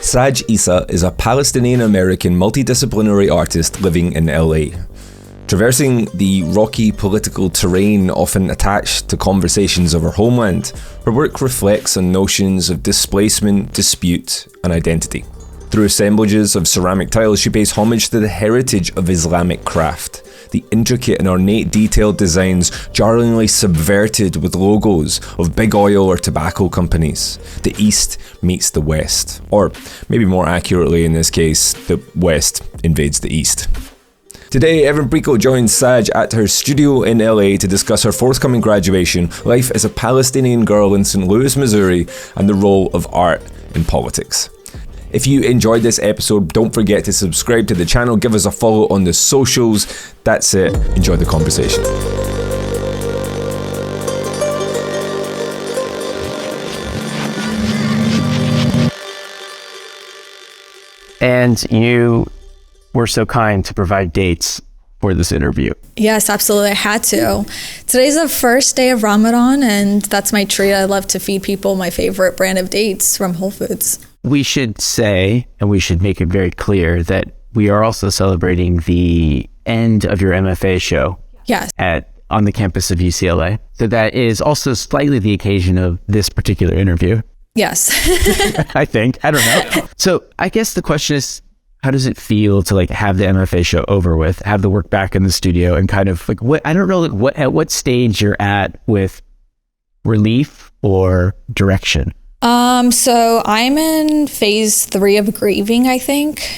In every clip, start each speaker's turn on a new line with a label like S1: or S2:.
S1: Saj Issa is a Palestinian-American multidisciplinary artist living in LA. Traversing the rocky political terrain often attached to conversations of her homeland, her work reflects on notions of displacement, dispute, and identity. Through assemblages of ceramic tiles, she pays homage to the heritage of Islamic craft, the intricate and ornate detailed designs jarringly subverted with logos of big oil or tobacco companies. The East meets the West, or maybe more accurately in this case, the West invades the East. Today, Evan Brico joins Saj at her studio in LA to discuss her forthcoming graduation, life as a Palestinian girl in St. Louis, Missouri, and the role of art in politics. If you enjoyed this episode, don't forget to subscribe to the channel, give us a follow on the socials. That's it. Enjoy the conversation.
S2: And you were so kind to provide dates for this interview.
S3: Yes, absolutely. I had to. Today's the first day of Ramadan, and that's my treat. I love to feed people my favorite brand of dates from Whole Foods.
S2: We should say, and we should make it very clear, that we are also celebrating the end of your MFA show.
S3: Yes.
S2: On the campus of UCLA. So that is also slightly the occasion of this particular interview.
S3: Yes.
S2: I think. I don't know. So I guess the question is, how does it feel to have the MFA show over with, have the work back in the studio, and kind of I don't know at what stage you're at with relief or direction?
S3: So I'm in phase 3 of grieving, I think.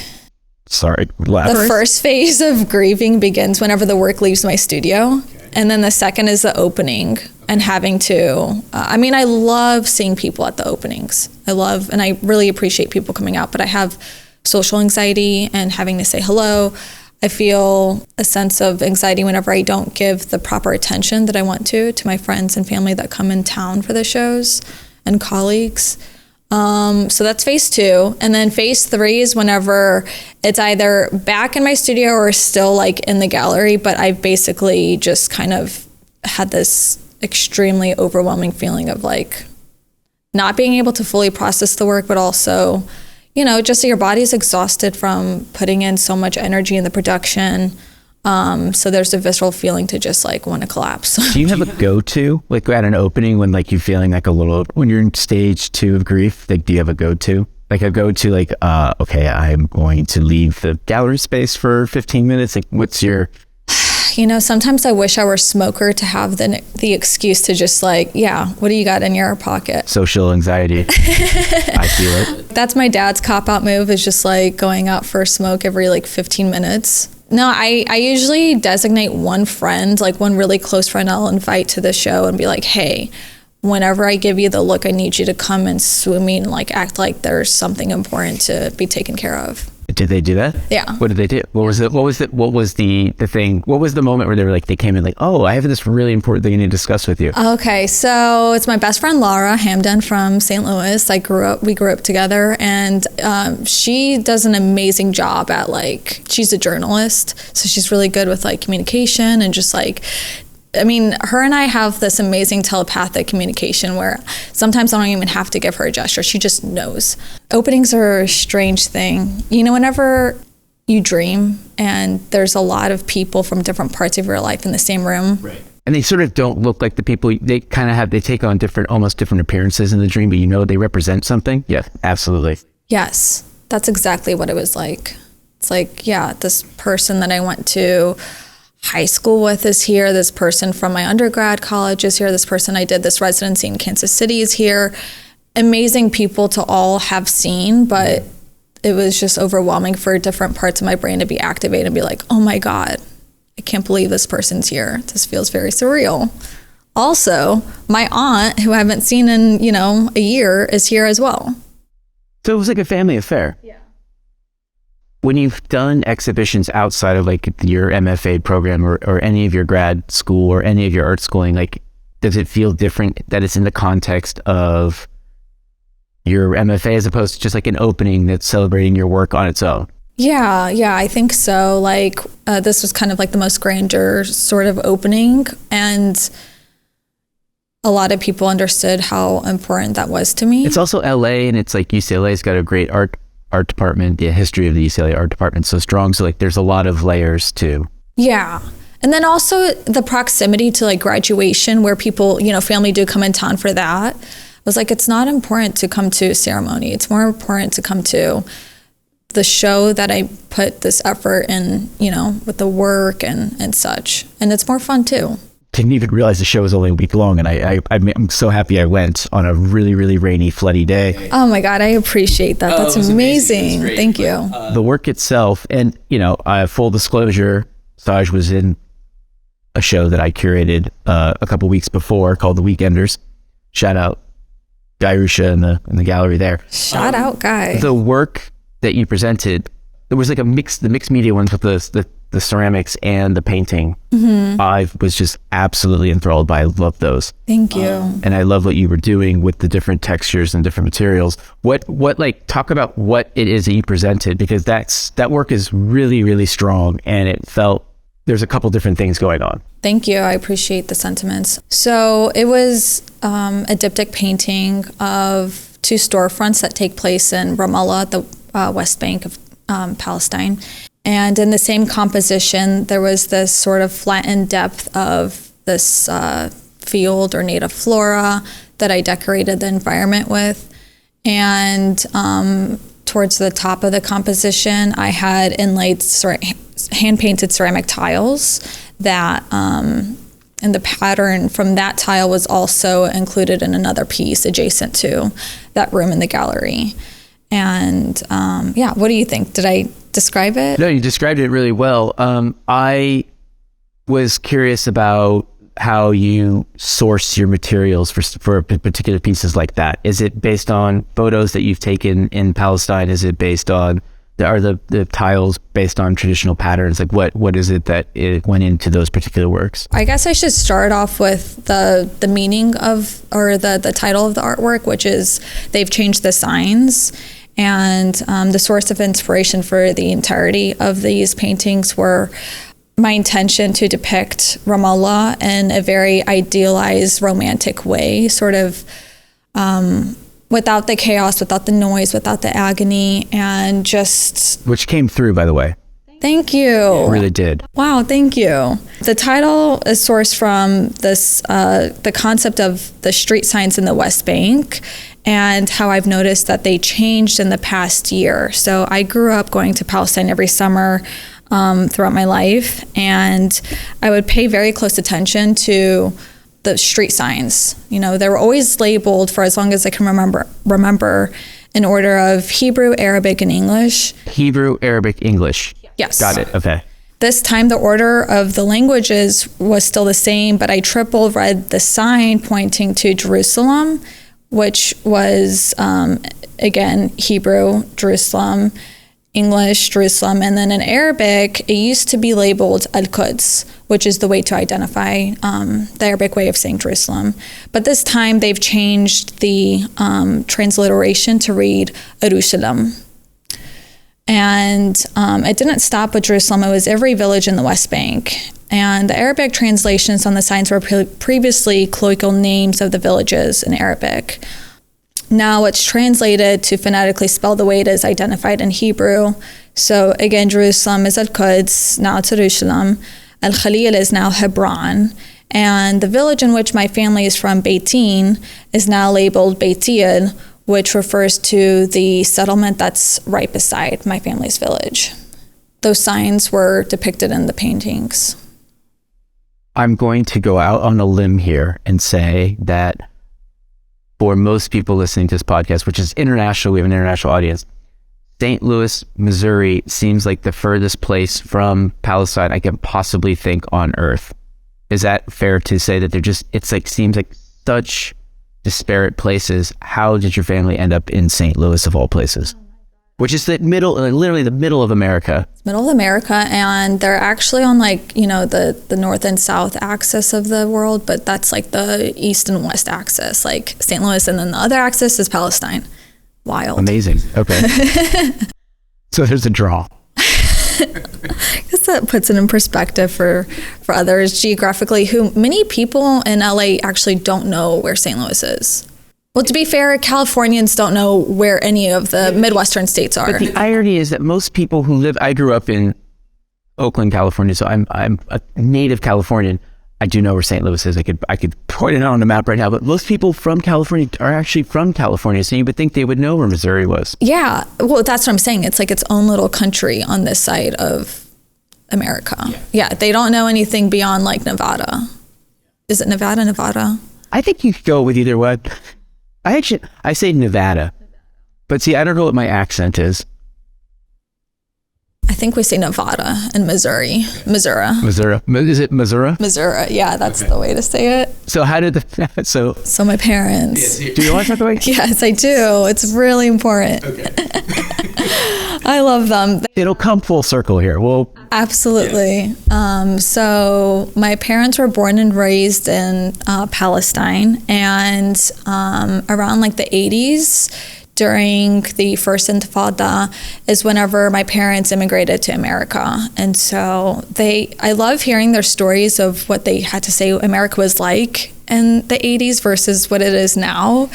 S2: Sorry.
S3: The first phase of grieving begins whenever the work leaves my studio. Okay. And then the second is the opening and having to, I love seeing people at the openings. And I really appreciate people coming out, but I have social anxiety and having to say hello. I feel a sense of anxiety whenever I don't give the proper attention that I want to my friends and family that come in town for the shows and colleagues. So that's phase 2. And then phase 3 is whenever it's either back in my studio or still in the gallery, but I've basically just kind of had this extremely overwhelming feeling of not being able to fully process the work, but also, just your body's exhausted from putting in so much energy in the production. So there's a visceral feeling to just want to collapse.
S2: Do you have a go-to at an opening when you're feeling when you're in stage 2 of grief? Do you have a go-to? A go-to okay, I'm going to leave the gallery space for 15 minutes. What's your...
S3: Sometimes I wish I were a smoker to have the excuse to just what do you got in your pocket?
S2: Social anxiety. I feel it.
S3: That's my dad's cop-out move, is just going out for a smoke every 15 minutes. No, I usually designate one friend, one really close friend I'll invite to the show and be hey, whenever I give you the look, I need you to come and swoon me and act like there's something important to be taken care of.
S2: Did they do that?
S3: Yeah.
S2: What did they do? What was the thing? What was the moment where they were they came in oh, I have this really important thing I need to discuss with you?
S3: Okay, so it's my best friend Laura Hamden from St. Louis. We grew up together, and she does an amazing job at she's a journalist, so she's really good with communication and just her and I have this amazing telepathic communication where sometimes I don't even have to give her a gesture. She just knows. Openings are a strange thing. Whenever you dream and there's a lot of people from different parts of your life in the same room.
S2: Right. And they sort of don't look like the people, they take on almost different appearances in the dream, but they represent something. Yeah, absolutely.
S3: Yes, that's exactly what it was like. It's this person that I went to high school with is here. This person from my undergrad college is here. This person I did this residency in Kansas City is here. Amazing people to all have seen, but it was just overwhelming for different parts of my brain to be activated and be oh my God, I can't believe this person's here. This feels very surreal. Also, my aunt, who I haven't seen in, a year, is here as well.
S2: So it was a family affair. Yeah. When you've done exhibitions outside of your MFA program or any of your grad school or any of your art schooling, does it feel different that it's in the context of your MFA as opposed to just an opening that's celebrating your work on its own?
S3: Yeah, I think so. This was kind of the most grandeur sort of opening, and a lot of people understood how important that was to me.
S2: It's also LA, and it's UCLA's got a great art art department, the history of the UCLA art department so strong. So like there's a lot of layers too.
S3: Yeah. And then also the proximity to like graduation where people, family do come in town for that. I was like, it's not important to come to a ceremony. It's more important to come to the show that I put this effort in, with the work and such. And it's more fun too.
S2: Didn't even realize the show was only a week long, and I'm so happy I went on a really, really rainy, floody day.
S3: Oh my God, I appreciate that. That's amazing. Thank you.
S2: The work itself, and full disclosure, Saj was in a show that I curated a couple weeks before called The Weekenders. Shout out Guy Rusha in the gallery there.
S3: Shout out Guy.
S2: The work that you presented, there was like the mixed media ones with the ceramics and the painting. Mm-hmm. I was just absolutely enthralled by. I love those.
S3: Thank you.
S2: And I love what you were doing with the different textures and different materials. What talk about what it is that you presented, because that work is really, really strong, and it felt there's a couple different things going on.
S3: Thank you. I appreciate the sentiments. So it was a diptych painting of two storefronts that take place in Ramallah, the West Bank of Palestine. And in the same composition, there was this sort of flattened depth of this field or native flora that I decorated the environment with. And towards the top of the composition, I had inlaid hand-painted ceramic tiles that, and the pattern from that tile was also included in another piece adjacent to that room in the gallery. And what do you think? Did I describe it?
S2: No, you described it really well. I was curious about how you source your materials for particular pieces like that. Is it based on photos that you've taken in Palestine? Is it based on, are the tiles based on traditional patterns? Like what is it that it went into those particular works?
S3: I guess I should start off with the meaning of, or the title of the artwork, which is They've Changed the Signs. And the source of inspiration for the entirety of these paintings were my intention to depict Ramallah in a very idealized, romantic way, sort of without the chaos, without the noise, without the agony, and just...
S2: Which came through, by the way.
S3: Thank you.
S2: It really did.
S3: Wow, thank you. The title is sourced from this, the concept of the street signs in the West Bank, and how I've noticed that they changed in the past year. So I grew up going to Palestine every summer throughout my life, and I would pay very close attention to the street signs. They were always labeled, for as long as I can remember in order of Hebrew, Arabic, and English.
S2: Hebrew, Arabic, English.
S3: Yes.
S2: Got it. Okay.
S3: This time the order of the languages was still the same, but I triple read the sign pointing to Jerusalem, which was, again, Hebrew, Jerusalem, English, Jerusalem, and then in Arabic, it used to be labeled Al-Quds, which is the way to identify the Arabic way of saying Jerusalem. But this time they've changed the transliteration to read Jerusalem. And it didn't stop with Jerusalem. It was every village in the West Bank. And the Arabic translations on the signs were previously colloquial names of the villages in Arabic. Now it's translated to phonetically spell the way it is identified in Hebrew. So again, Jerusalem is Al-Quds, now it's Jerusalem. Al-Khalil is now Hebron. And the village in which my family is from, Beitin, is now labeled Beitiyad, which refers to the settlement that's right beside my family's village. Those signs were depicted in the paintings.
S2: I'm going to go out on a limb here and say that for most people listening to this podcast, which is international, we have an international audience, St. Louis, Missouri seems like the furthest place from Palestine I can possibly think on earth. Is that fair to say that seems like such disparate places? How did your family end up in St. Louis of all places? Which is the middle, literally the middle of America.
S3: Middle of America, and they're actually on the north and south axis of the world, but that's like the east and west axis, like St. Louis, and then the other axis is Palestine. Wild.
S2: Amazing. Okay. So there's a draw.
S3: I guess that puts it in perspective for others geographically, who many people in LA actually don't know where St. Louis is. Well, to be fair, Californians don't know where any of the Midwestern states are.
S2: But the irony is that most people who live, I grew up in Oakland, California, so I'm a native Californian. I do know where St. Louis is. I could point it out on the map right now, but most people from California are actually from California, so you would think they would know where Missouri was.
S3: Yeah, well, that's what I'm saying. It's like its own little country on this side of America. Yeah, they don't know anything beyond like Nevada. Is it Nevada? I
S2: think you could go with either one. I say Nevada, but see, I don't know what my accent is.
S3: I think we say Nevada and Missouri. Missouri.
S2: Is it Missouri?
S3: Missouri. Yeah, that's the way to say it.
S2: So how did so
S3: my parents.
S2: Do you want to talk about it?
S3: Yes, I do. It's really important. Okay. I love them.
S2: It'll come full circle here. Well,
S3: absolutely. So my parents were born and raised in Palestine, and around like the 80s, during the first Intifada, is whenever my parents immigrated to America. And so I love hearing their stories of what they had to say America was like in the 80s versus what it is now.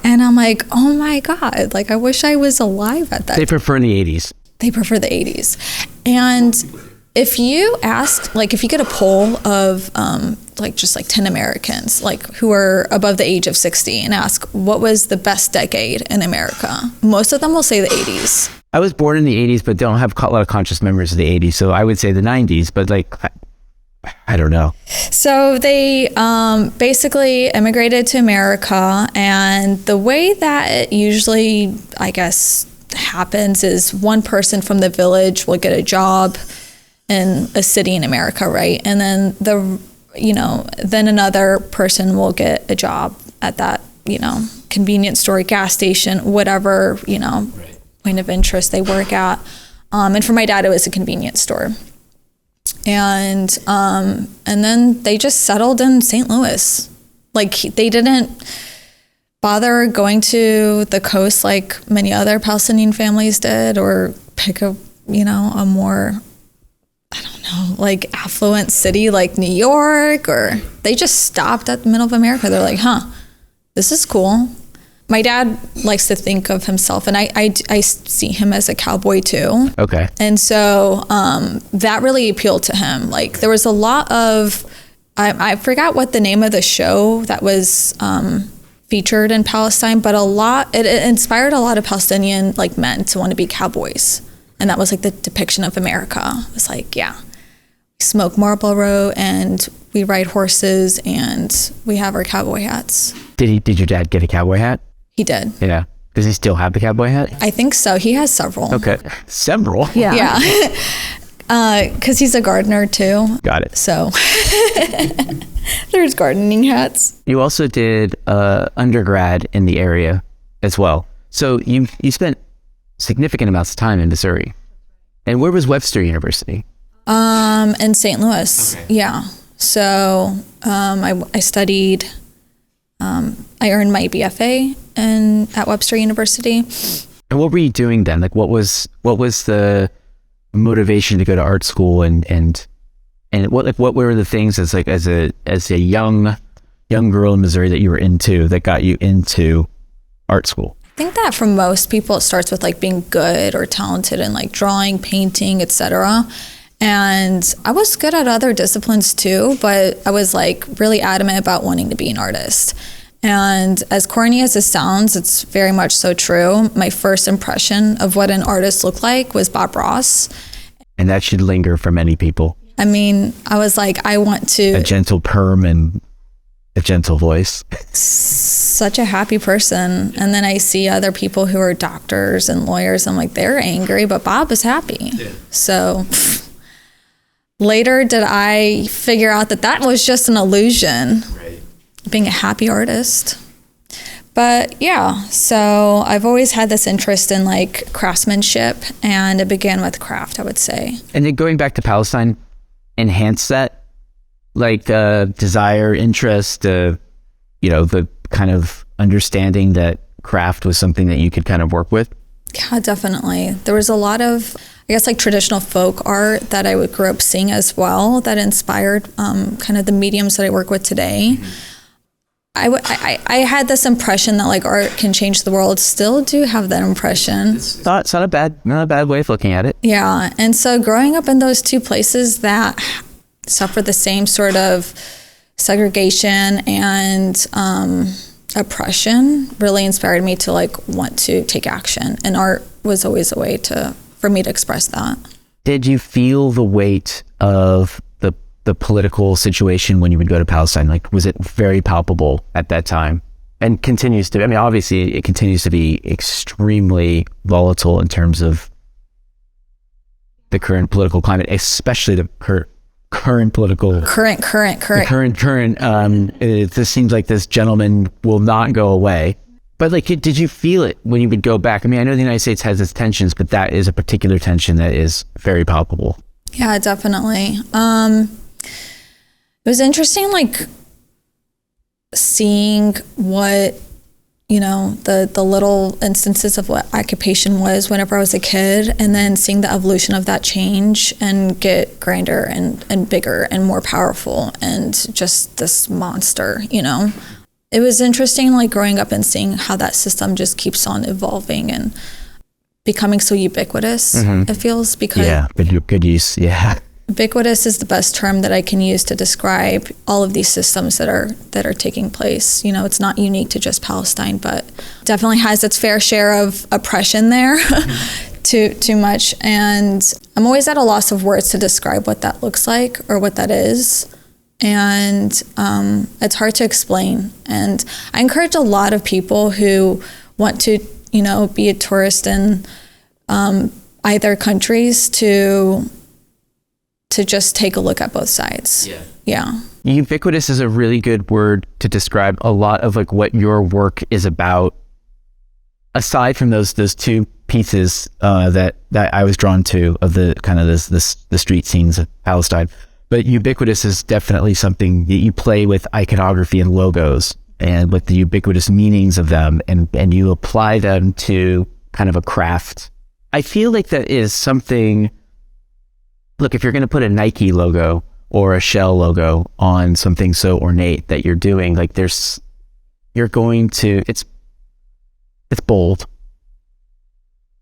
S3: And I'm like, oh my God, like I wish I was alive at that.
S2: They prefer the 80s.
S3: They prefer the 80s. And if you ask, like if you get a poll of like just like 10 Americans like who are above the age of 60 and ask what was the best decade in America, most of them will say the 80s.
S2: I was born in the 80s, but don't have a lot of conscious memories of the 80s. So I would say the 90s, but like, I don't know.
S3: So they basically immigrated to America, and the way that it usually, I guess, happens is one person from the village will get a job in a city in America, right? And then then another person will get a job at that, convenience store, gas station, whatever, point of interest they work at. And for my dad, it was a convenience store. And then they just settled in St. Louis. Like they didn't bother going to the coast like many other Palestinian families did, or pick a more, I don't know, like affluent city like New York, or they just stopped at the middle of America. They're like, this is cool. My dad likes to think of himself, and I see him as a cowboy too.
S2: Okay.
S3: And so that really appealed to him. Like there was a lot of, I forgot what the name of the show that was featured in Palestine, but it inspired a lot of Palestinian like men to want to be cowboys. And that was like the depiction of America. It was like, we smoke Marlboro and we ride horses and we have our cowboy hats.
S2: Did your dad get a cowboy hat?
S3: He did.
S2: Yeah. Does he still have the cowboy hat?
S3: I think so. He has several.
S2: Okay. Several?
S3: Yeah. Because he's a gardener too.
S2: Got it.
S3: So there's gardening hats.
S2: You also did undergrad in the area as well. So you spent significant amounts of time in Missouri. And where was Webster University?
S3: In St. Louis. Okay. Yeah. So I studied, I earned my BFA at Webster University.
S2: And what were you doing then? Like what was the motivation to go to art school, and what were the things as a young girl in Missouri that you were into that got you into art school?
S3: I think that for most people it starts with like being good or talented in like drawing, painting, etc. And I was good at other disciplines too, but I was like really adamant about wanting to be an artist. And as corny as it sounds, it's very much so true. My first impression of what an artist looked like was Bob Ross.
S2: And that should linger for many people.
S3: I mean, I was like, I want to...
S2: A gentle perm and a gentle voice.
S3: Such a happy person. And then I see other people who are doctors and lawyers. I'm like, they're angry, but Bob is happy. Yeah. So later did I figure out that was just an illusion, right? Being a happy artist. But yeah, so I've always had this interest in like craftsmanship, and it began with craft, I would say.
S2: And then going back to Palestine, enhance that, like desire, interest, the kind of understanding that craft was something that you could kind of work with?
S3: Yeah, definitely. There was a lot of, I guess, like traditional folk art that I grew up seeing as well that inspired kind of the mediums that I work with today. Mm-hmm. I had this impression that like art can change the world. Still do have that impression.
S2: It's not a bad way of looking at it.
S3: Yeah. And so growing up in those two places that suffer the same sort of segregation and oppression really inspired me to like want to take action. And art was always a way for me to express that.
S2: Did you feel the weight of the political situation when you would go to Palestine? Like, was it very palpable at that time? And continues to, I mean, obviously it continues to be extremely volatile in terms of the current political climate, especially the current political... This seems like this gentleman will not go away. But like, did you feel it when you would go back? I mean, I know the United States has its tensions, but that is a particular tension that is very palpable.
S3: Yeah, definitely. It was interesting, like seeing what, you know, the little instances of what occupation was whenever I was a kid, and then seeing the evolution of that change and get grander and bigger and more powerful and just this monster, you know. It was interesting, like growing up and seeing how that system just keeps on evolving and becoming so ubiquitous, it feels, because...
S2: Yeah, good use, yeah.
S3: Ubiquitous is the best term that I can use to describe all of these systems that are taking place. You know, it's not unique to just Palestine, but definitely has its fair share of oppression there, too much. And I'm always at a loss of words to describe what that looks like or what that is. And it's hard to explain. And I encourage a lot of people who want to, you know, be a tourist in either countries to just take a look at both sides. Yeah.
S2: Ubiquitous is a really good word to describe a lot of like what your work is about. Aside from those two pieces that I was drawn to of the kind of the street scenes of Palestine, but ubiquitous is definitely something that you play with iconography and logos and with the ubiquitous meanings of them, and you apply them to kind of a craft. I feel like that is something. Look, if you're going to put a Nike logo or a Shell logo on something so ornate that you're doing, like it's bold.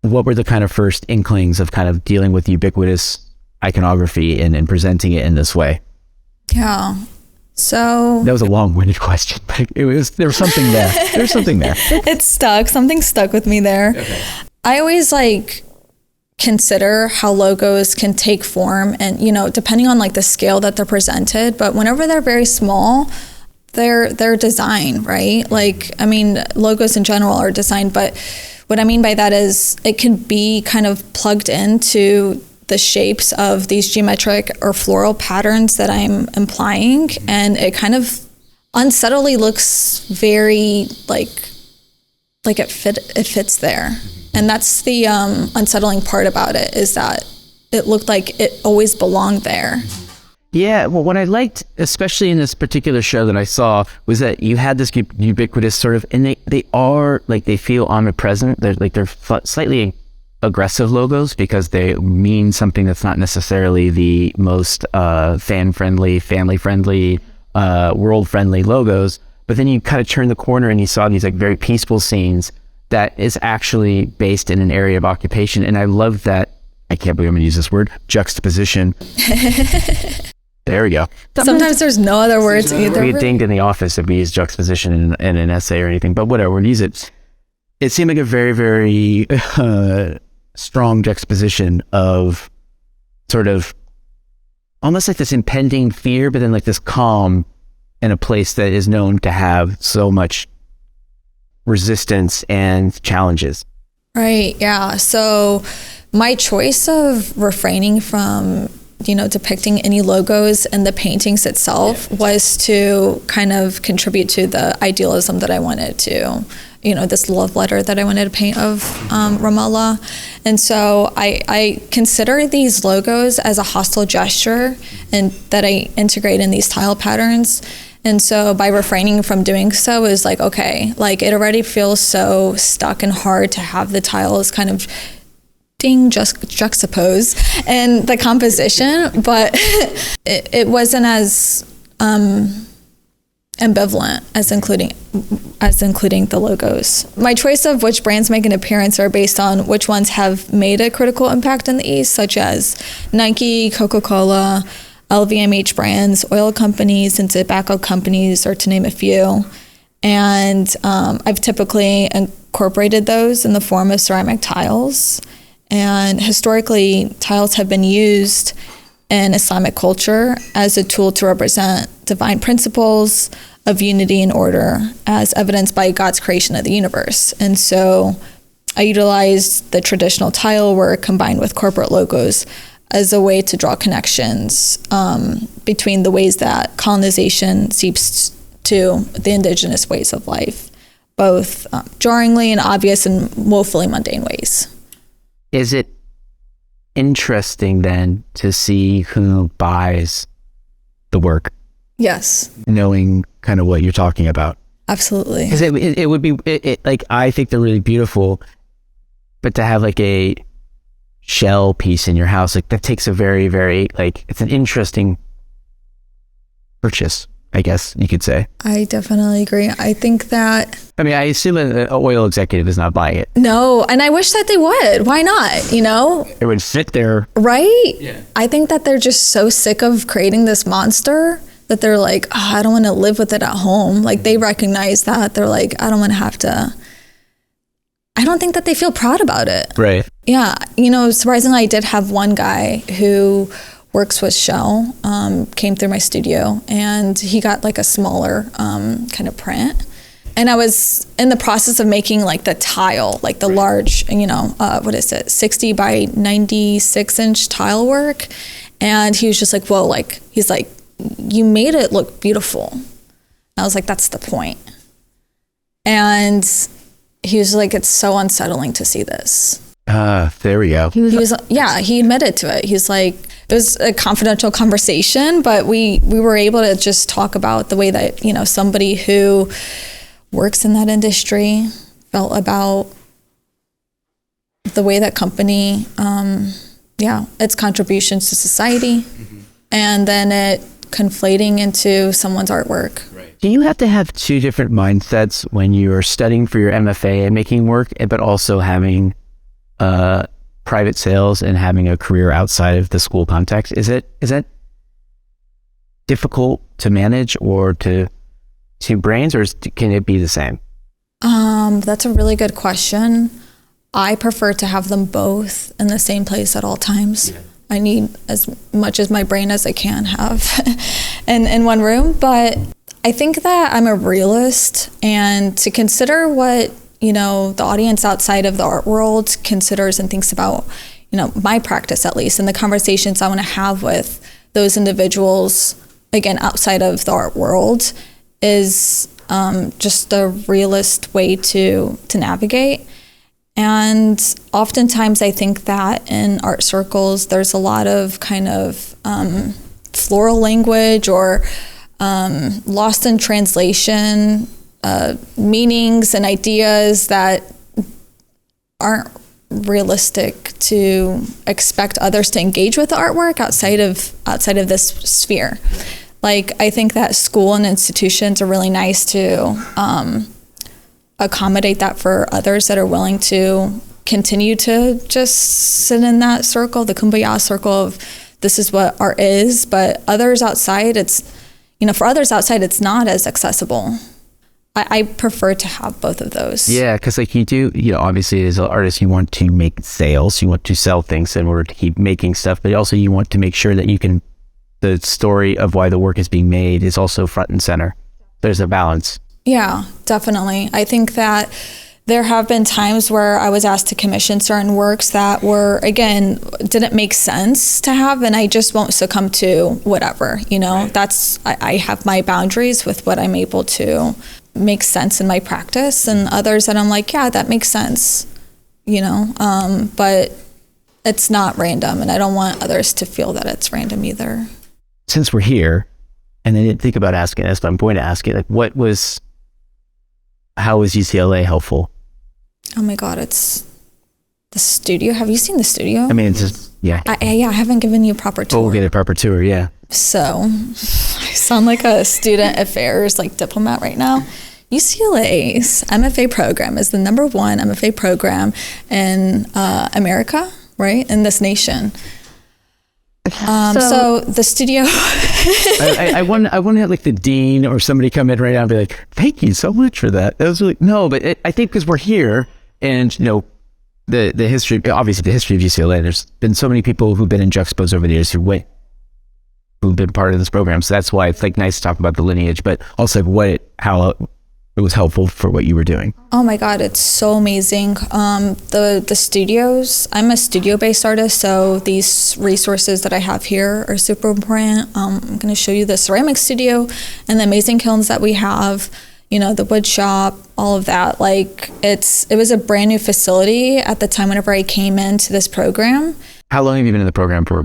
S2: What were the kind of first inklings of kind of dealing with ubiquitous iconography and presenting it in this way?
S3: Yeah. So
S2: that was a long-winded question, but there was something there. There's something there.
S3: Something stuck with me there. Okay. I always consider how logos can take form and, you know, depending on like the scale that they're presented, but whenever they're very small, they're designed, right? Like, I mean, logos in general are designed, but what I mean by that is it can be kind of plugged into the shapes of these geometric or floral patterns that I'm implying, and it kind of unsubtly looks very like it fits there. And that's the unsettling part about it, is that it looked like it always belonged there.
S2: Yeah, well, what I liked, especially in this particular show that I saw, was that you had this ubiquitous sort of, and they are, like, they feel omnipresent. They're slightly aggressive logos because they mean something that's not necessarily the most fan-friendly, family-friendly, world-friendly logos. But then you kind of turn the corner and you saw these like very peaceful scenes that is actually based in an area of occupation. And I love that, I can't believe I'm gonna use this word, juxtaposition. There we go.
S3: Sometimes there's no other words either.
S2: We get dinged in the office if we use juxtaposition in an essay or anything, but whatever, we'll use it. It seemed like a very, very strong juxtaposition of sort of almost like this impending fear, but then like this calm in a place that is known to have so much resistance and challenges.
S3: Right, yeah. So my choice of refraining from, you know, depicting any logos in the paintings itself was to kind of contribute to the idealism that I wanted to, you know, this love letter that I wanted to paint of Ramallah. And so I consider these logos as a hostile gesture, and that I integrate in these tile patterns. And so by refraining from doing so is like, okay, like it already feels so stuck and hard to have the tiles kind of juxtapose and the composition, but it wasn't as ambivalent as including the logos. My choice of which brands make an appearance are based on which ones have made a critical impact in the East, such as Nike, Coca-Cola, LVMH brands, oil companies, and tobacco companies, or to name a few. And I've typically incorporated those in the form of ceramic tiles. And historically, tiles have been used in Islamic culture as a tool to represent divine principles of unity and order as evidenced by God's creation of the universe. And so I utilized the traditional tile work combined with corporate logos as a way to draw connections between the ways that colonization seeps to the indigenous ways of life, both jarringly and obvious and woefully mundane ways.
S2: Is it interesting then to see who buys the work?
S3: Yes.
S2: Knowing kind of what you're talking about.
S3: Absolutely.
S2: Because it would be, like, I think they're really beautiful, but to have like a shell piece in your house, like that takes a very, very, like, it's an interesting purchase, I guess you could say.
S3: I definitely agree. I think that...
S2: I mean, I assume an oil executive is not buying it.
S3: No, and I wish that they would. Why not, you know?
S2: It would fit there.
S3: Right? Yeah. I think that they're just so sick of creating this monster that they're like, oh, I don't want to live with it at home. Like, they recognize that. They're like, I don't want to have to... I don't think that they feel proud about it.
S2: Right.
S3: Yeah. You know, surprisingly, I did have one guy who works with Shell, came through my studio, and he got like a smaller kind of print. And I was in the process of making like the tile, like the large, you know, 60 by 96 inch tile work. And he was just like, whoa, like, he's like, you made it look beautiful. And I was like, that's the point. And he was like, it's so unsettling to see this.
S2: There we go.
S3: He admitted to it. He's like, it was a confidential conversation, but we were able to just talk about the way that, you know, somebody who works in that industry felt about the way that company, its contributions to society, and then it conflating into someone's artwork.
S2: Right. Do you have to have two different mindsets when you are studying for your MFA and making work, but also having private sales and having a career outside of the school context? Is that difficult to manage or to brains, or can it be the same?
S3: That's a really good question. I prefer to have them both in the same place at all times. Yeah. I need as much as my brain as I can have in one room. But I think that I'm a realist, and to consider what, you know, the audience outside of the art world considers and thinks about, you know, my practice at least, and the conversations I want to have with those individuals, again, outside of the art world, is just a realist way to navigate. And oftentimes I think that in art circles, there's a lot of kind of floral language or lost in translation meanings and ideas that aren't realistic to expect others to engage with the artwork outside of this sphere. Like, I think that school and institutions are really nice to accommodate that for others that are willing to continue to just sit in that circle, the kumbaya circle of this is what art is. But others outside, for others outside, it's not as accessible. I prefer to have both of those. Yeah,
S2: because like you do, obviously as an artist, you want to make sales, you want to sell things in order to keep making stuff, but also you want to make sure that the story of why the work is being made is also front and center. There's a balance.
S3: Yeah, definitely. I think that there have been times where I was asked to commission certain works that were, again, didn't make sense to have, and I just won't succumb to whatever, Right. I have my boundaries with what I'm able to make sense in my practice, and others that I'm like, yeah, that makes sense, but it's not random, and I don't want others to feel that it's random either.
S2: Since we're here, and I didn't think about asking this, but I'm going to ask it, like, how was UCLA helpful?
S3: Oh my God, it's the studio. Have you seen the studio?
S2: I mean, it's just, yeah.
S3: I haven't given you a proper tour.
S2: We'll get a proper tour, yeah.
S3: So, I sound like a student affairs like diplomat right now. UCLA's MFA program is the #1 MFA program in America, right? In this nation. So the studio.
S2: I want to have like the dean or somebody come in right now and be like, "Thank you so much for that." That was really but I think because we're here, and the history, obviously the history of UCLA. There's been so many people who've been in Juxtapoz over the years who've been part of this program. So that's why it's like nice to talk about the lineage, but also how it was helpful for what you were doing.
S3: Oh my God, it's so amazing. The studios, I'm a studio-based artist, so these resources that I have here are super important. I'm going to show you the ceramic studio and the amazing kilns that we have, the wood shop, all of that. Like it was a brand new facility at the time whenever I came into this program.
S2: How long have you been in the program for?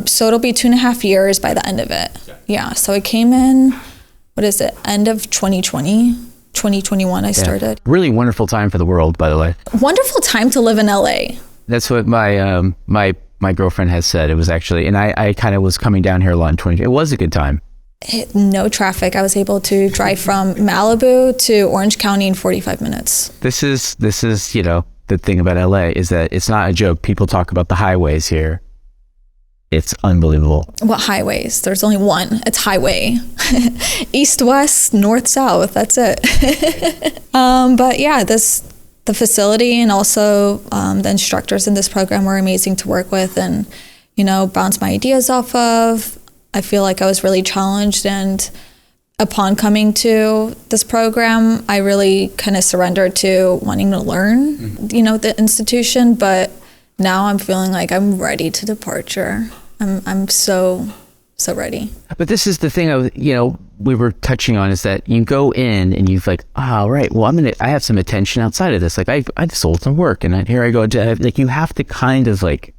S3: So it'll be 2.5 years by the end of it. Yeah, so I came in, end of 2021 I started.
S2: Really wonderful time for the world, by the way.
S3: Wonderful time to live in LA.
S2: That's what my girlfriend has said. It was actually, and I kind of was coming down here a lot in 2020. It was a good time.
S3: No traffic. I was able to drive from Malibu to Orange County in 45 minutes.
S2: This is the thing about LA is that it's not a joke. People talk about the highways here. It's unbelievable. What
S3: highways? There's only one. It's highway. East, west, north, south. That's it. But yeah, the facility and also the instructors in this program were amazing to work with and, bounce my ideas off of. I feel like I was really challenged, and upon coming to this program, I really kind of surrendered to wanting to learn, the institution, but now I'm feeling like I'm ready to departure. I'm so ready.
S2: But this is the thing we were touching on, is that you go in and you've like, right, well, I have some attention outside of this. Like I've sold some work, and here I go. Like you have to kind of like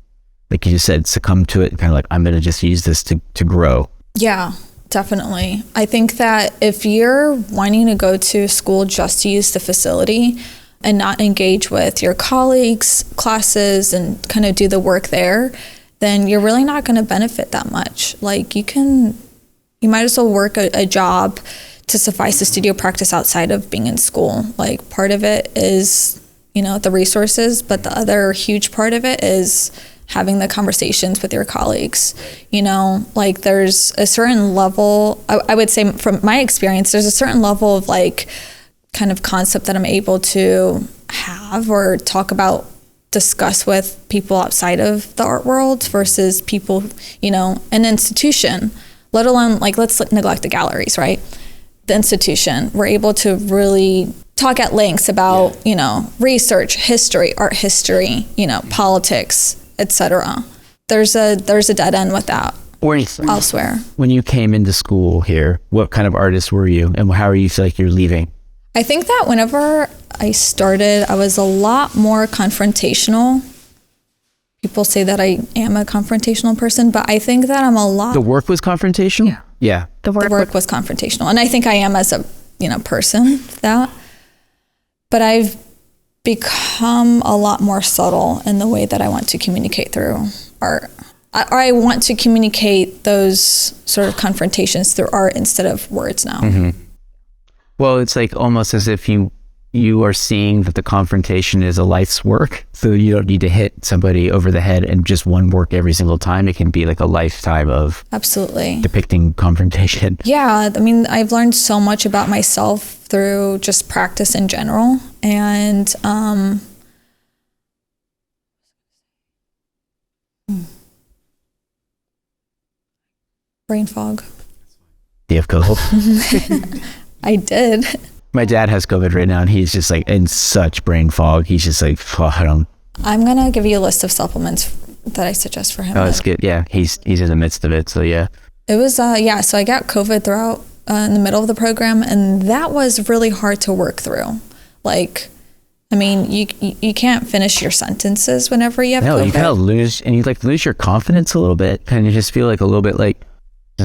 S2: you just said, succumb to it and kind of like, I'm going to just use this to grow.
S3: Yeah, definitely. I think that if you're wanting to go to school just to use the facility and not engage with your colleagues, classes, and kind of do the work there, then you're really not going to benefit that much. Like you might as well work a job to suffice the studio practice outside of being in school. Like part of it is, the resources, but the other huge part of it is having the conversations with your colleagues. Like there's a certain level, I would say from my experience, there's a certain level of like kind of concept that I'm able to have or talk about, discuss with people outside of the art world versus people, an institution, let alone like, let's neglect the galleries, right? The institution, we're able to really talk at lengths about, research, history, art history, politics, etc. There's a dead end with that elsewhere.
S2: When you came into school here, what kind of artist were you, and how are you feel like you're leaving?
S3: I think that whenever I started, I was a lot more confrontational. People say that I am a confrontational person, but I think that I'm a lot...
S2: The work was confrontational? Yeah.
S3: The work was confrontational. And I think I am as a, person, that. But I've become a lot more subtle in the way that I want to communicate through art. I want to communicate those sort of confrontations through art instead of words now.
S2: Mm-hmm. Well, it's like almost as if you are seeing that the confrontation is a life's work. So you don't need to hit somebody over the head and just one work every single time. It can be like a lifetime of
S3: absolutely
S2: depicting confrontation.
S3: Yeah, I've learned so much about myself through just practice in general. And brain fog.
S2: Do you have COVID?
S3: I did.
S2: My dad has COVID right now, and he's just like in such brain fog. He's just like,
S3: I'm gonna give you a list of supplements that I suggest for him.
S2: Oh, that's good. Yeah, he's in the midst of it, so yeah.
S3: It was so I got COVID throughout in the middle of the program, and that was really hard to work through. Like, you can't finish your sentences whenever you have COVID.
S2: You kind of lose your confidence a little bit, and you just feel like a little bit like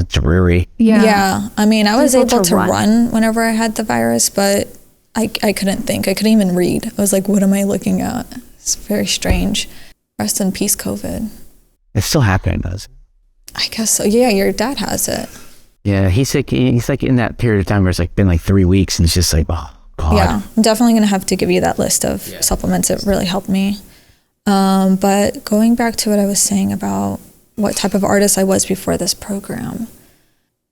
S2: dreary.
S3: Yeah. I was able to run whenever I had the virus, but I couldn't think. I couldn't even read. I was like, what am I looking at? It's very strange. Rest in peace, COVID.
S2: It's still happening, does it?
S3: I guess so. Yeah, your dad has it.
S2: Yeah, he's like in that period of time where it's like been like 3 weeks, and it's just like, oh God.
S3: Yeah, I'm definitely gonna have to give you that list of supplements. It really helped me. But going back to what I was saying about what type of artist I was before this program,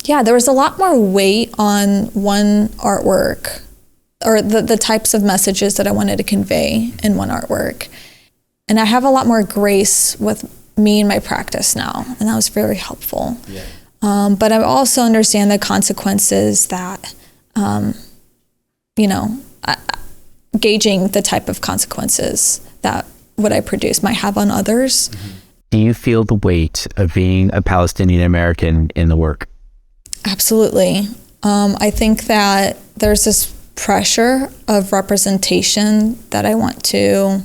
S3: yeah, there was a lot more weight on one artwork, or the types of messages that I wanted to convey in one artwork. And I have a lot more grace with me and my practice now, and that was very helpful. Yeah. But I also understand the consequences that, gauging the type of consequences that what I produce might have on others.
S2: Mm-hmm. Do you feel the weight of being a Palestinian-American in the work? Absolutely.
S3: I think that there's this pressure of representation that I want to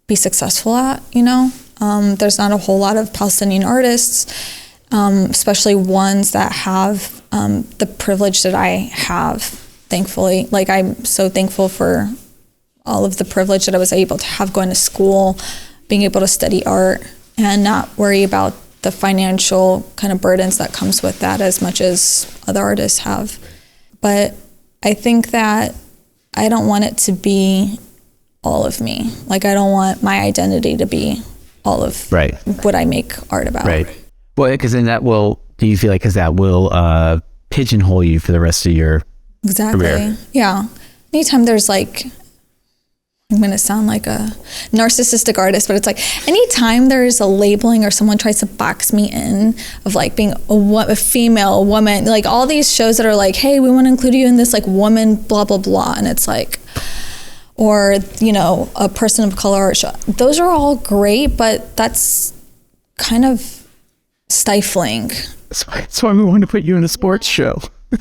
S3: be successful at, There's not a whole lot of Palestinian artists, especially ones that have the privilege that I have, thankfully. Like, I'm so thankful for all of the privilege that I was able to have going to school, being able to study art, and not worry about the financial kind of burdens that comes with that as much as other artists have. But I think that I don't want it to be all of me. Like, I don't want my identity to be all of what I make art about.
S2: Right. Well, because then do you feel like, because that will pigeonhole you for the rest of your career?
S3: Yeah. Anytime there's like, I'm going to sound like a narcissistic artist, but it's like anytime there's a labeling or someone tries to box me in of like being a female, woman, like all these shows that are like, hey, we want to include you in this like woman, blah, blah, blah. And it's like, or, a person of color art show. Those are all great, but that's kind of stifling.
S2: That's why we want to put you in a sports show.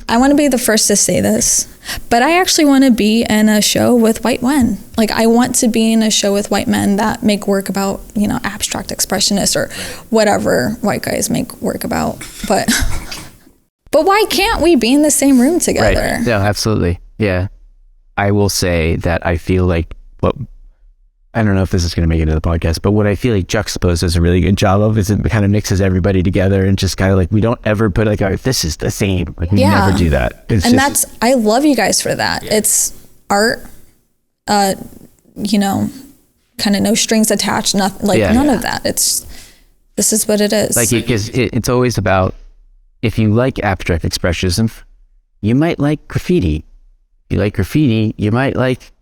S3: I want to be the first to say this, but I actually want to be in a show with white men. Like, I want to be in a show with white men that make work about, abstract expressionists or whatever white guys make work about. But why can't we be in the same room together?
S2: Right. Yeah, absolutely. Yeah. I will say that I feel like I don't know if this is going to make it into the podcast, but what I feel like Juxtapoz does a really good job of is it kind of mixes everybody together and just kind of like, we don't ever put like, this is the same. Like, we never do that.
S3: I love you guys for that. Yeah. It's art, kind of no strings attached, nothing, none of that. This is what it is.
S2: Like, it's always about, if you like abstract expressionism, you might like graffiti. If you like graffiti, you might like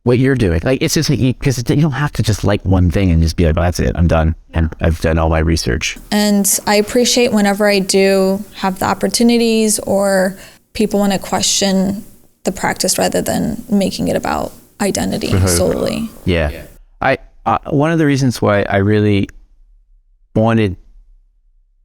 S2: what you're doing. Like, it's just like, because you don't have to just like one thing and just be like, well, that's it, I'm done. And I've done all my research.
S3: And I appreciate whenever I do have the opportunities or people want to question the practice rather than making it about identity solely.
S2: Yeah. One of the reasons why I really wanted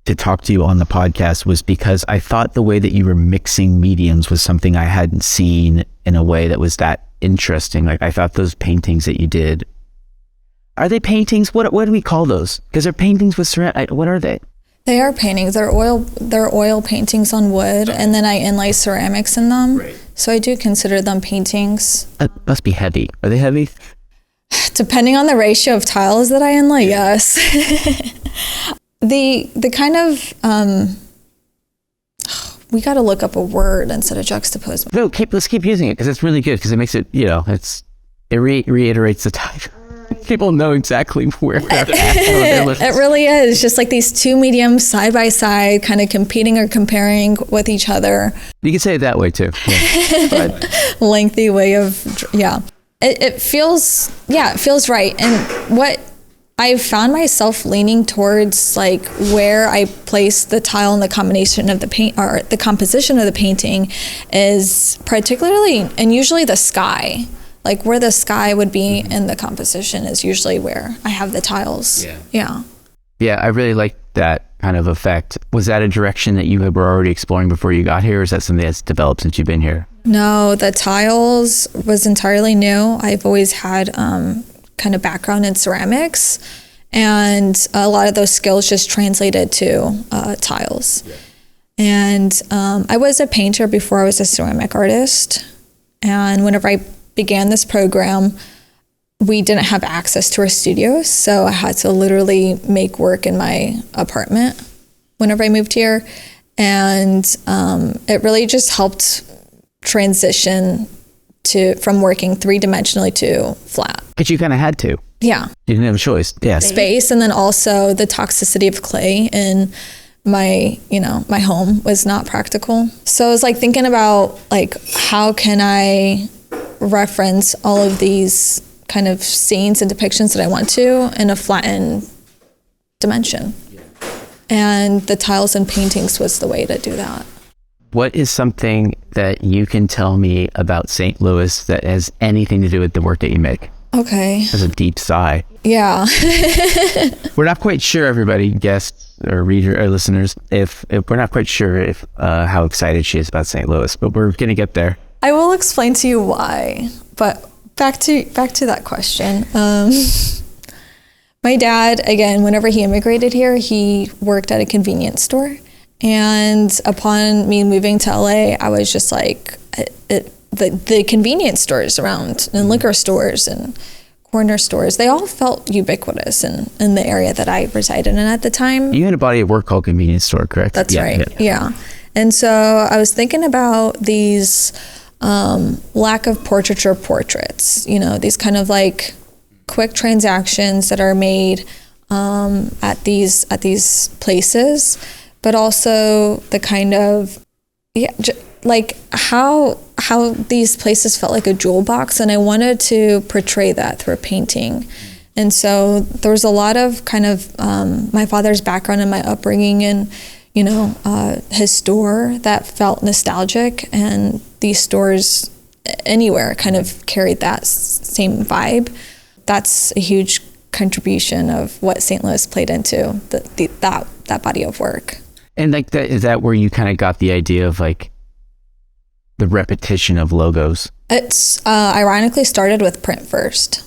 S2: to talk to you on the podcast was because I thought the way that you were mixing mediums was something I hadn't seen in a way that was that interesting. Like, I thought those paintings that you did, are they paintings? What do we call those? Because they're paintings with ceramic. What are they?
S3: They are paintings. They're oil paintings on wood, and then I inlay ceramics in them. Right. So I do consider them paintings.
S2: That must be heavy. Are they heavy?
S3: Depending on the ratio of tiles that I inlay, yes. The kind of we got to look up a word instead of juxtapose.
S2: No, let's keep using it because it's really good, because it makes it, it reiterates the type. People know exactly where they're at.
S3: It really is just like these two mediums side by side, kind of competing or comparing with each other.
S2: You can say it that way too. Yeah.
S3: Lengthy way of, yeah. It feels right. And what I found myself leaning towards, like, where I place the tile and the combination of the paint or the composition of the painting is particularly, and usually the sky, like where the sky would be in the composition is usually where I have the tiles. Yeah.
S2: I really like that kind of effect. Was that a direction that you were already exploring before you got here, or is that something that's developed since you've been here?
S3: No, the tiles was entirely new. I've always had kind of background in ceramics, and a lot of those skills just translated to tiles. Yeah. And I was a painter before I was a ceramic artist, and whenever I began this program, we didn't have access to our studios, so I had to literally make work in my apartment whenever I moved here. And it really just helped transition from working three-dimensionally to flat.
S2: But you kind of had to.
S3: Yeah.
S2: You didn't have a choice. Yeah.
S3: Space, and then also the toxicity of clay in my home was not practical. So I was like thinking about like, how can I reference all of these kind of scenes and depictions that I want to in a flattened dimension. And the tiles and paintings was the way to do that.
S2: What is something that you can tell me about St. Louis that has anything to do with the work that you make?
S3: Okay.
S2: That's a deep sigh.
S3: Yeah.
S2: We're not quite sure, everybody, guests or reader or listeners, if we're not quite sure if how excited she is about St. Louis, but we're gonna get there.
S3: I will explain to you why. But back to that question. My dad, again, whenever he immigrated here, he worked at a convenience store. And upon me moving to LA, I was just like, the convenience stores around and liquor stores and corner stores, they all felt ubiquitous in the area that I resided in at the time.
S2: You had a body of work called convenience store, correct?
S3: That's right. Yeah. And so I was thinking about these lack of portraiture portraits, these kind of like quick transactions that are made at these places, but also the kind of like how these places felt like a jewel box, and I wanted to portray that through a painting. And so there was a lot of kind of my father's background and my upbringing and his store that felt nostalgic, and these stores anywhere kind of carried that same vibe. That's a huge contribution of what St. Louis played into that body of work.
S2: And like that, is that where you kind of got the idea of like the repetition of logos?
S3: It's ironically started with print first.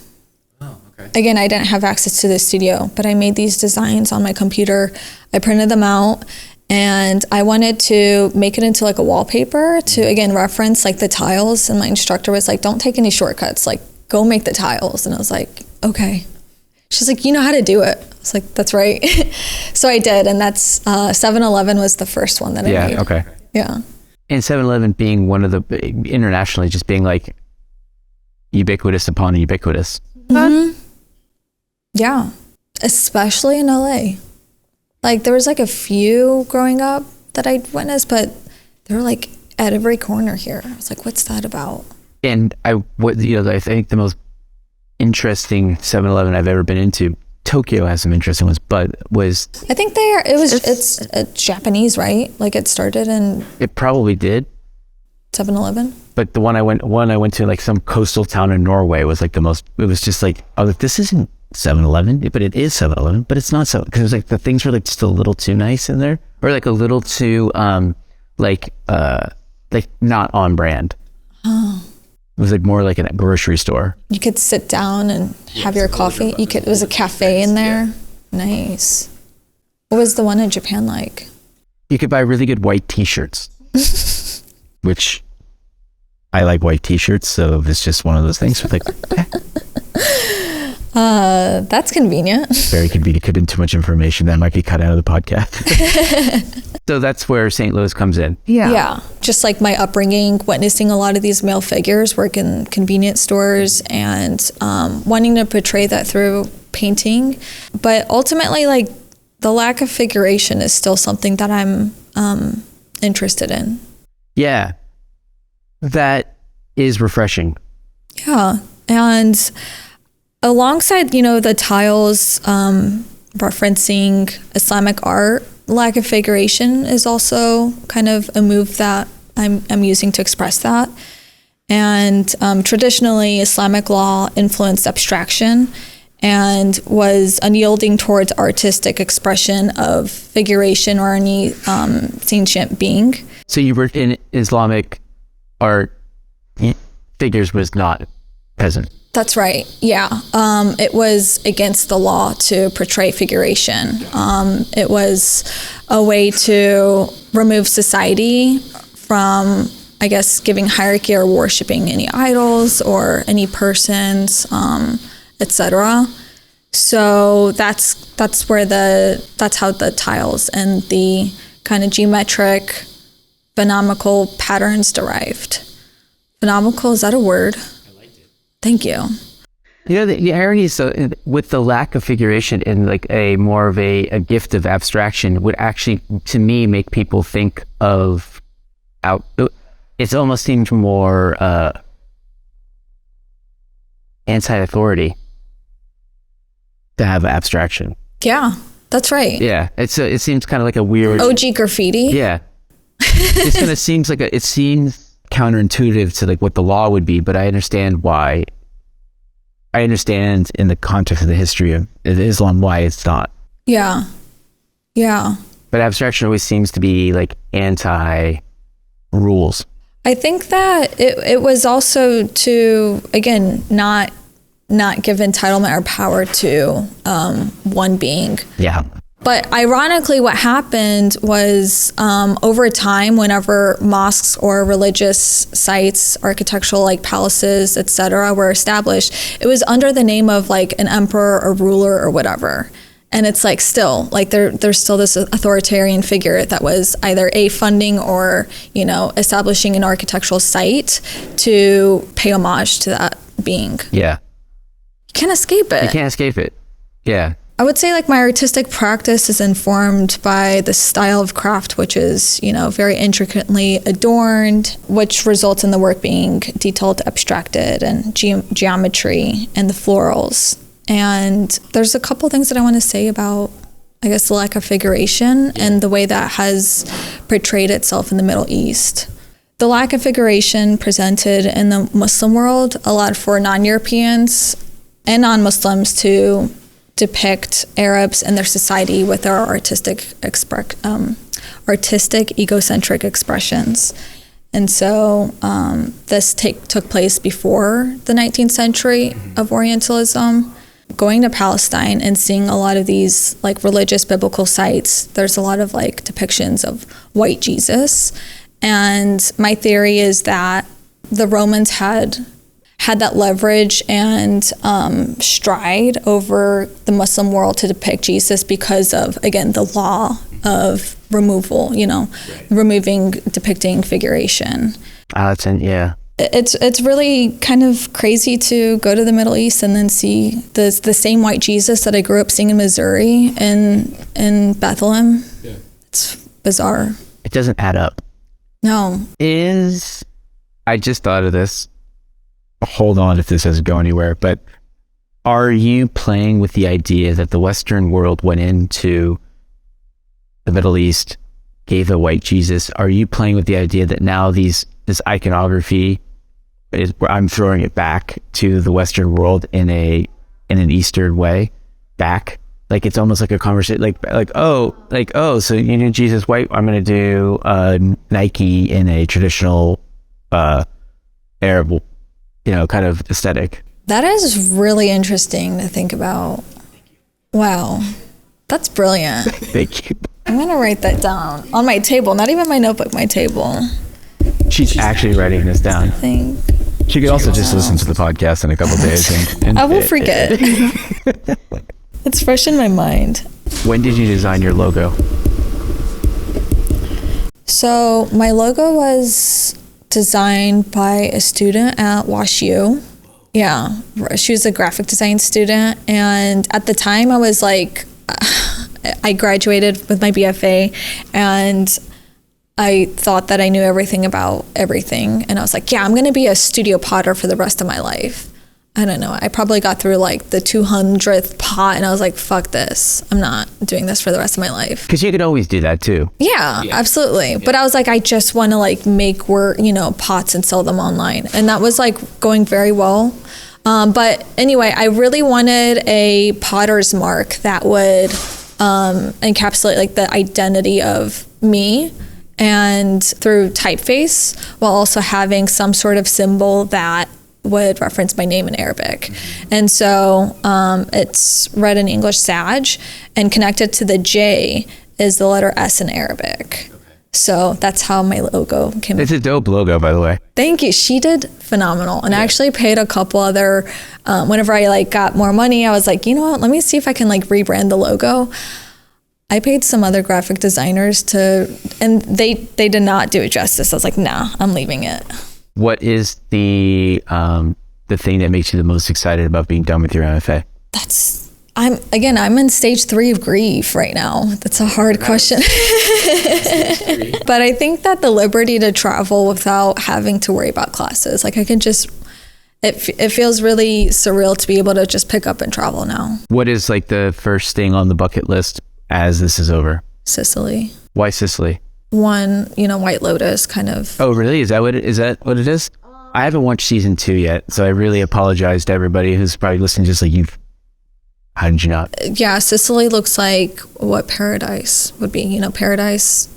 S1: Oh, okay.
S3: Again, I didn't have access to the studio, but I made these designs on my computer. I printed them out, and I wanted to make it into like a wallpaper to, again, reference like the tiles. And my instructor was like, don't take any shortcuts, like go make the tiles. And I was like, okay. She's like, you know how to do it. I was like, that's right. So I did, and that's 7-Eleven was the first one that I made.
S2: Yeah, okay.
S3: Yeah.
S2: And 7-Eleven being one of the, internationally, just being like ubiquitous upon ubiquitous.
S3: Mm-hmm. Yeah, especially in LA. Like there was like a few growing up that I witnessed, but they were like at every corner here. I was like, what's that about? And
S2: I think the most interesting 7-Eleven I've ever been into, Tokyo has some interesting ones, but I think it's Japanese, right? Like it started in... It probably did. 7-Eleven? But the one I went to, like some coastal town in Norway, was like the most, it was just like, oh, this isn't 7-Eleven, but it is 7-Eleven, but it's not so, because it was like the things were like just a little too nice in there, or like a little too, like not on brand. Oh. It was like more like a grocery store. You could sit down and have your coffee. It was a cafe in there. Yeah. Nice. What was the one in Japan like? You could buy really good white t-shirts, which I like white t-shirts, so it's just one of those things with like, that's convenient. Very convenient. Could have been too much information that might be cut out of the podcast. So that's where St. Louis comes in. Yeah. Just like my upbringing, witnessing a lot of these male figures work in convenience stores and wanting to portray that through painting. But ultimately, like the lack of figuration is still something that I'm interested in. Yeah. That is refreshing. Yeah. And alongside, the tiles referencing Islamic art, lack of figuration is also kind of a move that I'm using to express that. And traditionally, Islamic law influenced abstraction and was unyielding towards artistic expression of figuration or any sentient being. So you were in Islamic art, figures was not present. That's right. Yeah. It was against the law to portray figuration. It was a way to remove society from, I guess, giving hierarchy or worshiping any idols or any persons, etc. So that's how the tiles and the
S3: kind of geometric, phenometrical patterns derived. Phenometrical, is that a word? I liked it. Thank you.
S2: You know, the irony is, with the lack of figuration and like a more of a gift of abstraction would actually, to me, make people think of it almost seems more anti-authority to have abstraction.
S3: Yeah, that's right.
S2: Yeah, it seems kind of like a weird
S3: OG graffiti.
S2: Yeah, it kind of seems like it seems counterintuitive to like what the law would be, but I understand why. I understand in the context of the history of Islam why it's not.
S3: Yeah.
S2: But abstraction always seems to be like anti-rules.
S3: I think that it was also to, again, not give entitlement or power to one being.
S2: Yeah.
S3: But ironically, what happened was over time, whenever mosques or religious sites, architectural like palaces, etc., were established, it was under the name of like an emperor or ruler or whatever. And it's like still like there's still this authoritarian figure that was either funding or, you know, establishing an architectural site to pay homage to that being.
S2: Yeah.
S3: You can't escape it.
S2: You can't escape it. Yeah.
S3: I would say like my artistic practice is informed by the style of craft, which is, you know, very intricately adorned, which results in the work being detailed, abstracted, and geometry and the florals. And there's a couple things that I want to say about, I guess, the lack of figuration and the way that has portrayed itself in the Middle East. The lack of figuration presented in the Muslim world allowed for non-Europeans and non-Muslims to depict Arabs and their society with their artistic egocentric expressions. And so this took place before the 19th century of Orientalism. Going to Palestine and seeing a lot of these like religious biblical sites, there's a lot of like depictions of white Jesus. And my theory is that the Romans had that leverage and stride over the Muslim world to depict Jesus because of, again, the law of removal, you know, depicting figuration.
S2: Yeah.
S3: It's really kind of crazy to go to the Middle East and then see the same white Jesus that I grew up seeing in Missouri and in Bethlehem. Yeah. It's bizarre.
S2: It doesn't add up.
S3: No.
S2: I just thought of this. Hold on if this doesn't go anywhere, but are you playing with the idea that the Western world went into the Middle East, gave a white Jesus? Are you playing with the idea that now this iconography I'm throwing it back to the Western world in an Eastern way, back? Like it's almost like a conversation, so you do Jesus white, I'm going to do Nike in a traditional Arab, kind of aesthetic.
S3: That is really interesting to think about. Wow, that's brilliant.
S2: Thank you.
S3: I'm going to write that down on my table, not even my notebook, my table.
S2: She's actually writing this down. She could also just listen to the podcast in a couple days. And
S3: I will forget. It's fresh in my mind.
S2: When did you design your logo?
S3: So my logo was designed by a student at WashU. Yeah, she was a graphic design student. And at the time I was like, I graduated with my BFA and I thought that I knew everything about everything. And I was like, yeah, I'm going to be a studio potter for the rest of my life. I don't know. I probably got through like the 200th pot and I was like, fuck this. I'm not doing this for the rest of my life.
S2: Because you could always do that too.
S3: Yeah. Absolutely. Yeah. But I was like, I just want to like make work, pots and sell them online. And that was like going very well. But anyway, I really wanted a potter's mark that would encapsulate like the identity of me and through typeface, while also having some sort of symbol that would reference my name in Arabic. And so it's read in English Saj, and connected to the J is the letter S in Arabic. So that's how my logo came.
S2: It's a dope logo, by the way.
S3: Thank you. She did phenomenal. And I actually paid a couple other, whenever I got more money, I was like, you know what, let me see if I can rebrand the logo. I paid some other graphic designers and they did not do it justice. I was like, nah, I'm leaving it.
S2: What is the thing that makes you the most excited about being done with your MFA?
S3: I'm in stage 3 of grief right now. That's a hard question. But I think that the liberty to travel without having to worry about classes, like I can just, it feels really surreal to be able to just pick up and travel now.
S2: What is like the first thing on the bucket list as this is over?
S3: Sicily.
S2: Why Sicily?
S3: One, White Lotus kind of.
S2: Oh, really? Is that what it is? I haven't watched season 2 yet, so I really apologize to everybody who's probably listening. Just like how did you not?
S3: Yeah, Sicily looks like what paradise would be. Paradise.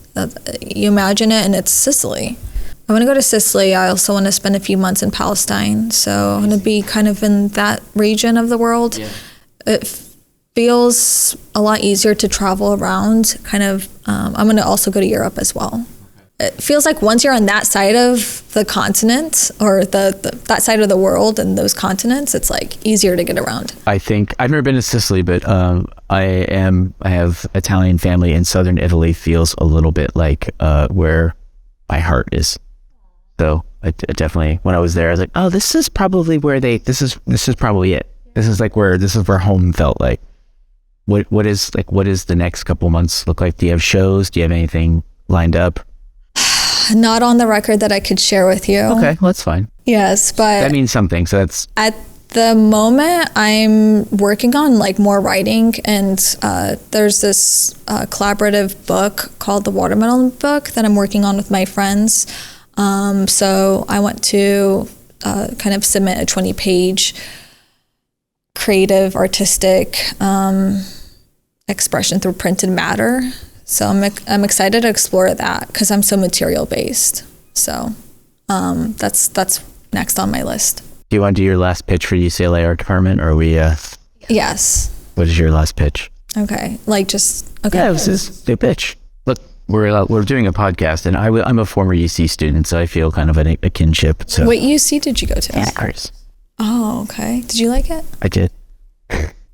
S3: You imagine it, and it's Sicily. I want to go to Sicily. I also want to spend a few months in Palestine. So I want to be kind of in that region of the world. Yeah. It feels a lot easier to travel around. Kind of. I'm going to also go to Europe as well. It feels like once you're on that side of the continent or that side of the world and those continents, it's like easier to get around.
S2: I think I've never been to Sicily, but I have Italian family in southern Italy. Feels a little bit like where my heart is. So I definitely, when I was there, I was like, oh, this is probably where this is probably it. This is where home felt like. What is the next couple months look like? Do you have shows? Do you have anything lined up?
S3: Not on the record that I could share with you.
S2: Okay, well, that's fine.
S3: Yes, but
S2: that means something. So that's
S3: at the moment I'm working on like more writing, and there's this collaborative book called The Watermelon Book that I'm working on with my friends. So I want to kind of submit a 20-page creative, artistic expression through printed matter. So I'm excited to explore that because I'm so material based. So that's next on my list.
S2: Do you want to do your last pitch for UCLA Art Department, or are we?
S3: Yes.
S2: What is your last pitch?
S3: Okay, okay.
S2: Yeah, this is the pitch. Look, we're doing a podcast, and I'm a former UC student, so I feel kind of a kinship. So.
S3: What UC did you go to?
S2: Yeah, Chris.
S3: Oh, okay. Did you like it?
S2: I did.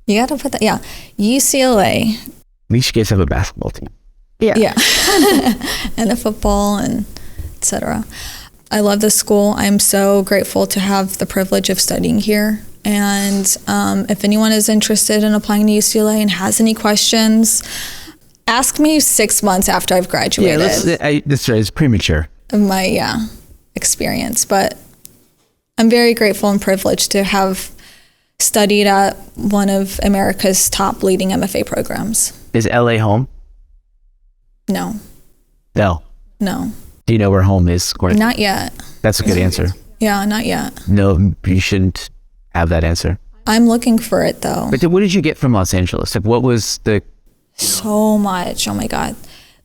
S3: You got to put that. Yeah, UCLA.
S2: At least you guys have a basketball team.
S3: Yeah. And a football and etc. I love this school. I'm so grateful to have the privilege of studying here. And if anyone is interested in applying to UCLA and has any questions, ask me 6 months after I've graduated.
S2: Yeah, that's right. It's premature.
S3: My experience. But I'm very grateful and privileged to have studied at one of America's top leading MFA programs.
S2: Is LA home?
S3: No.
S2: No. Do you know where home is?
S3: Not yet.
S2: That's a good answer.
S3: Yeah, not yet.
S2: No, you shouldn't have that answer.
S3: I'm looking for it though.
S2: But what did you get from Los Angeles? Like, what was
S3: So much. Oh my God.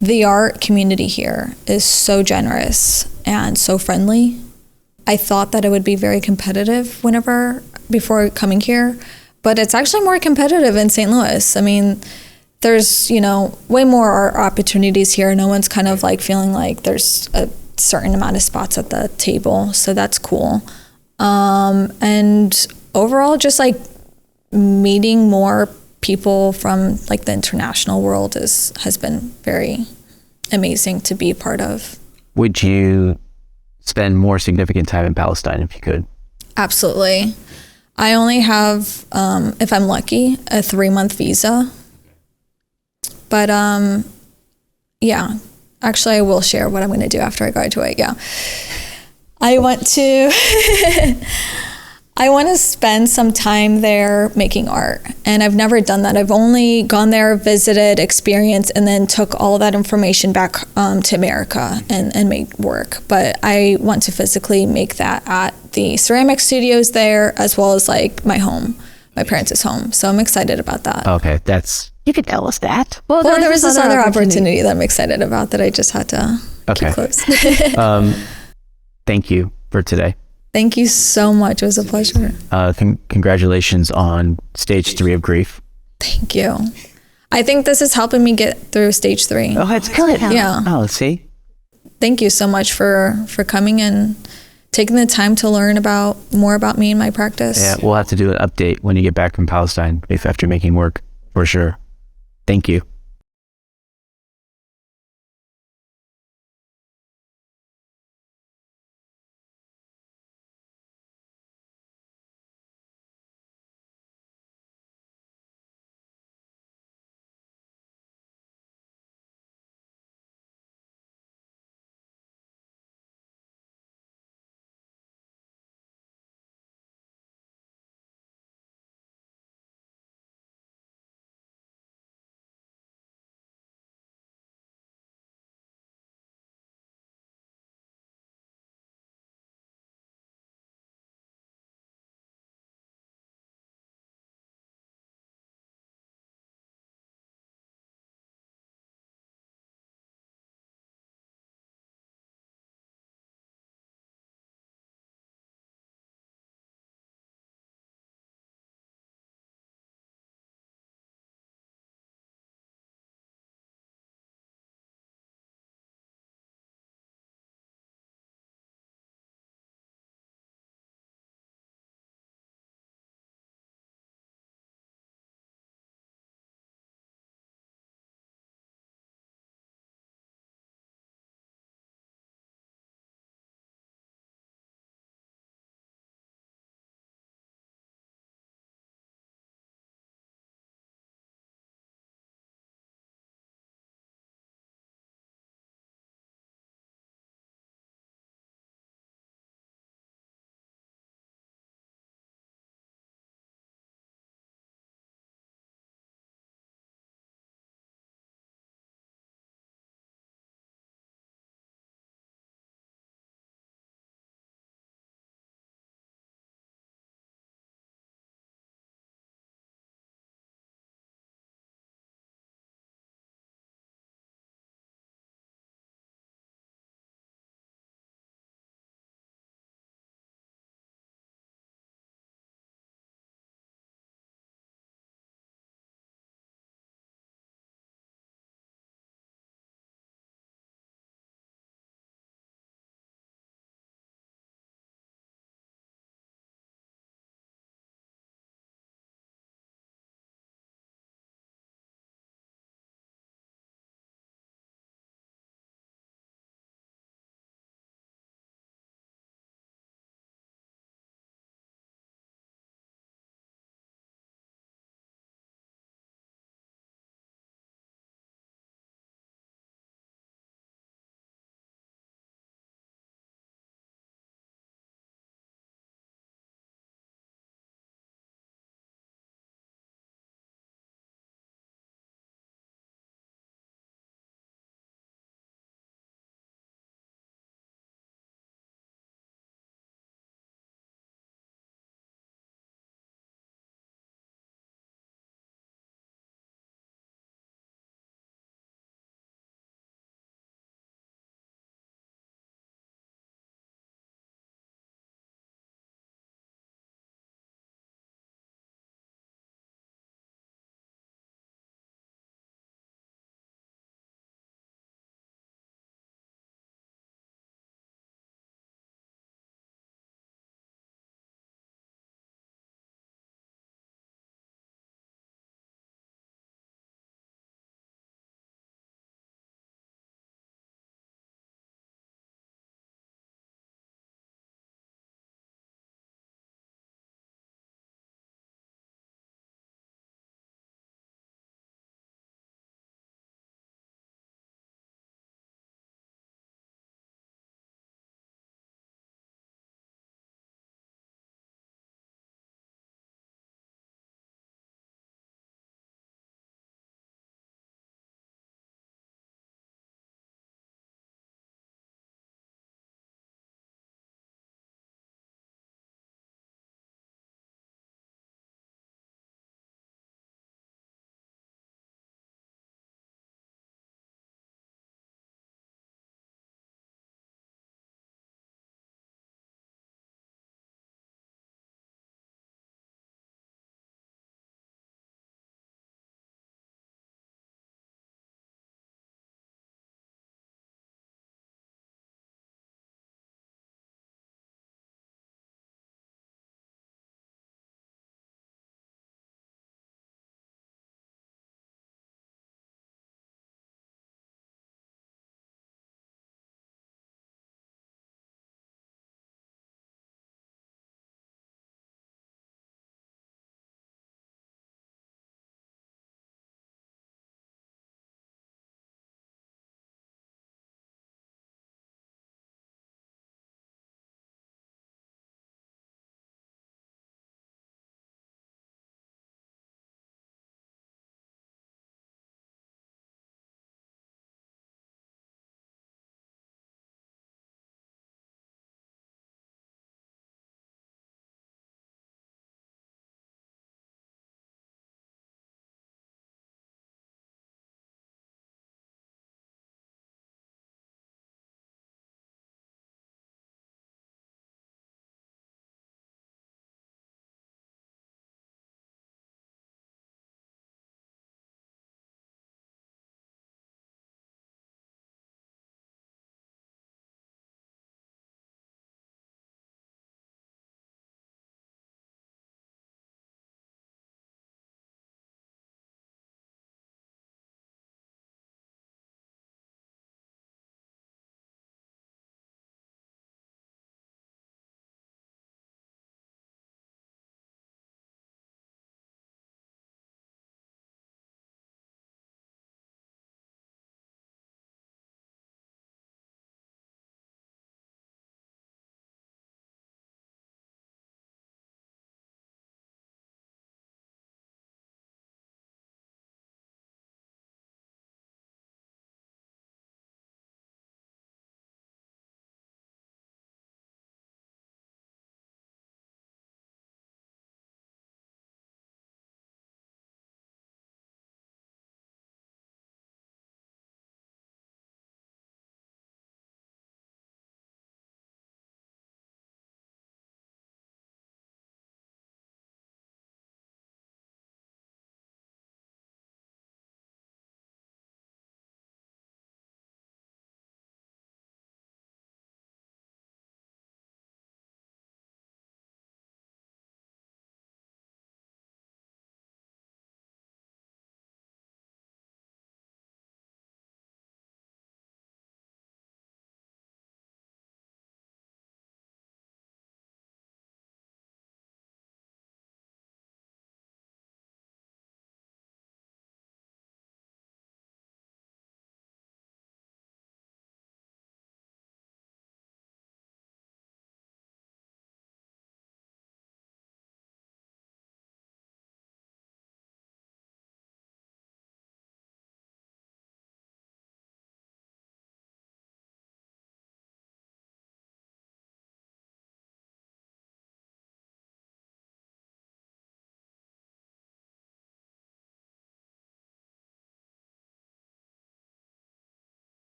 S3: The art community here is so generous and so friendly. I thought that it would be very competitive before coming here, but it's actually more competitive in St. Louis. I mean, there's, way more art opportunities here. No one's kind of like feeling like there's a certain amount of spots at the table. So that's cool. And overall, just like meeting more people from like the international world has been very amazing to be a part of.
S2: Would you spend more significant time in Palestine if you could? Absolutely.
S3: I only have, if I'm lucky, a 3-month visa. But yeah, actually I will share what I'm going to do after I graduate. Yeah. I want to spend some time there making art. And I've never done that. I've only gone there, visited, experienced, and then took all that information back to America and made work. But I want to physically make that at the ceramic studios there, as well as like my home, my parents' home. So I'm excited about that.
S2: Okay, you could tell us that.
S3: Well, there was this other opportunity that I'm excited about that I just had to keep close.
S2: Thank you for today.
S3: Thank you so much. It was a pleasure.
S2: Congratulations on stage 3 of grief.
S3: Thank you. I think this is helping me get through stage 3.
S2: Oh, that's good.
S3: Yeah.
S2: Oh, see?
S3: Thank you so much for coming and taking the time to learn more about me and my practice.
S2: Yeah, we'll have to do an update when you get back from Palestine after making work, for sure. Thank you.